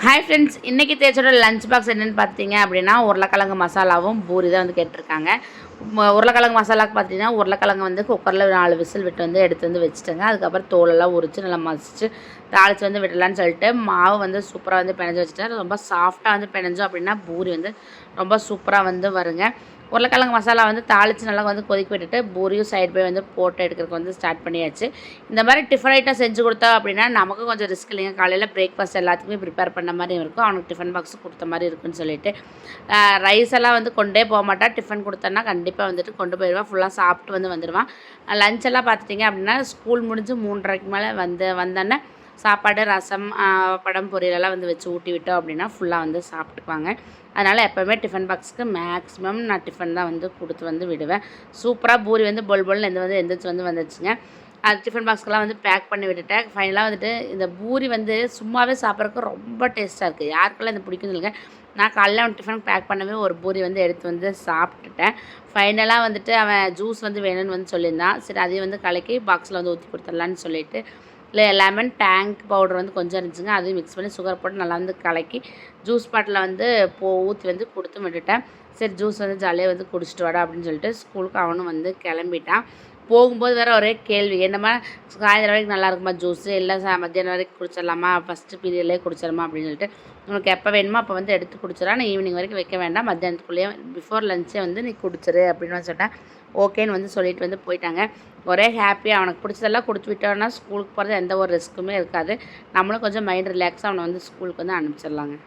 Hi friends, இன்றைக்கி தேய்ச்சோட lunch box என்னென்னு பார்த்தீங்க அப்படின்னா உருளைக்கிழங்கு மசாலாவும் பூரி தான் வந்து கேட்டிருக்காங்க. உருளைக்கிழங்கு மசாலாவுக்கு பார்த்தீங்கன்னா உருளைக்கிழங்கு வந்து குக்கரில் 4 விசில் விட்டு வந்து எடுத்து வந்து வச்சுட்டேங்க. அதுக்கப்புறம் தோலெல்லாம் உரித்து நல்லா மசிச்சு தாளித்து வந்து விடலான்னு சொல்லிட்டு மாவு வந்து சூப்பராக வந்து பிணைஞ்சு வச்சுட்டேன். ரொம்ப சாஃப்டாக வந்து பிணைஞ்சோம் அப்படின்னா பூரி வந்து ரொம்ப சூப்பராக வந்து வருங்க. உருளைக்கிழங்கு மசாலா வந்து தாளித்து நல்லா வந்து கொதிக்க விட்டுட்டு பூரியும் சைட் பை வந்து போட்டு எடுக்கிறதுக்கு வந்து ஸ்டார்ட் பண்ணியாச்சு. இந்த மாதிரி டிஃபன் ஐட்டம் செஞ்சு கொடுத்தா அப்படின்னா நமக்கும் கொஞ்சம் ரிஸ்க் இல்லைங்க. காலையில் பிரேக்ஃபாஸ்ட் எல்லாத்துக்குமே ப்ரிப்பேர் பண்ண மாதிரி இருக்கும், அவனுக்கு டிஃபன் பாக்ஸ் கொடுத்த மாதிரி இருக்குன்னு சொல்லிட்டு ரைஸ் எல்லாம் வந்து கொண்டே போக மாட்டா. டிஃபன் கொடுத்தேன்னா கண்டிப்பாக வந்துட்டு கொண்டு போயிடுவான், ஃபுல்லாக சாப்பிட்டு வந்து வந்துடுவான். லஞ்ச் எல்லாம் பார்த்துட்டிங்க அப்படின்னா ஸ்கூல் முடிஞ்சு 3:30க்கு மேலே வந்தோன்னே சாப்பாடு, ரசம், படம், பொரியலெல்லாம் வந்து வச்சு ஊட்டி விட்டோம் அப்படின்னா ஃபுல்லாக வந்து சாப்பிட்டுக்குவாங்க. அதனால் எப்போவுமே டிஃபன் பாக்ஸுக்கு மேக்ஸிமம் நான் டிஃபன் தான் வந்து கொடுத்து வந்து விடுவேன். சூப்பராக பூரி வந்து பொல்னு எந்திரிச்சு வந்து வந்துச்சுங்க. அது டிஃபன் பாக்ஸ்க்கெல்லாம் வந்து பேக் பண்ணி விட்டுட்டேன். ஃபைனலாக வந்துட்டு இந்த பூரி வந்து சும்மாவே சாப்பிட்றதுக்கு ரொம்ப டேஸ்ட்டாக இருக்குது. யாருக்கெல்லாம் இது பிடிக்குன்னு சொல்லுங்க. நான் காலையில் அவன் டிஃபன் பேக் பண்ணவே ஒரு பூரி வந்து எடுத்து வந்து சாப்பிட்டுட்டேன். ஃபைனலாக வந்துட்டு அவன் ஜூஸ் வந்து வேணும்னு வந்து சொல்லியிருந்தான். சரி, அதையும் வந்து கலக்கி பாக்ஸில் வந்து ஊற்றி கொடுத்துடலான்னு சொல்லிட்டு லெமன் டேங்க் பவுடர் வந்து கொஞ்சம் இருந்துச்சுங்க, அதையும் மிக்ஸ் பண்ணி சுகர் போட்டு நல்லா வந்து கலக்கி ஜூஸ் பாட்டில் வந்து ஊற்றி வந்து கொடுத்து விட்டுட்டேன். சரி, ஜூஸ் வந்து ஜாலியாக வந்து குடிச்சிட்டு வாடா அப்படின்னு சொல்லிட்டு ஸ்கூலுக்கு அவனும் வந்து கிளம்பிட்டான். போகும்போது வேறு ஒரே கேள்வி, என்னம்மா சாயந்தரம் வரைக்கும் நல்லா இருக்குமா ஜூஸு, இல்லை மத்தியானம் வரைக்கும் குடிச்சிடலாமா, ஃபஸ்ட்டு பீரியட்லேயே குடிச்சிடலாமா அப்படின்னு சொல்லிட்டு, உனக்கு எப்போ வேணுமோ அப்போ வந்து எடுத்து குடிச்சிடா, நான் ஈவினிங் வரைக்கும் வைக்க வேண்டாம், மத்தியானத்துக்குள்ளேயே பிஃபோர் லஞ்சே வந்து நீ குடிச்சிரு அப்படின்னு சொல்லிட்டேன். ஓகேன்னு வந்து சொல்லிட்டு வந்து போயிட்டாங்க. ஒரே ஹாப்பியாக அவனுக்கு பிடிச்சதெல்லாம் கொடுத்து விட்டோன்னா ஸ்கூலுக்கு போகிறது எந்த ஒரு ரிஸ்க்குமே இருக்காது. நம்மளும் கொஞ்சம் மைண்ட் ரிலாக்ஸாக அவனை வந்து ஸ்கூலுக்கு வந்து அனுப்பிச்சிடலாங்க.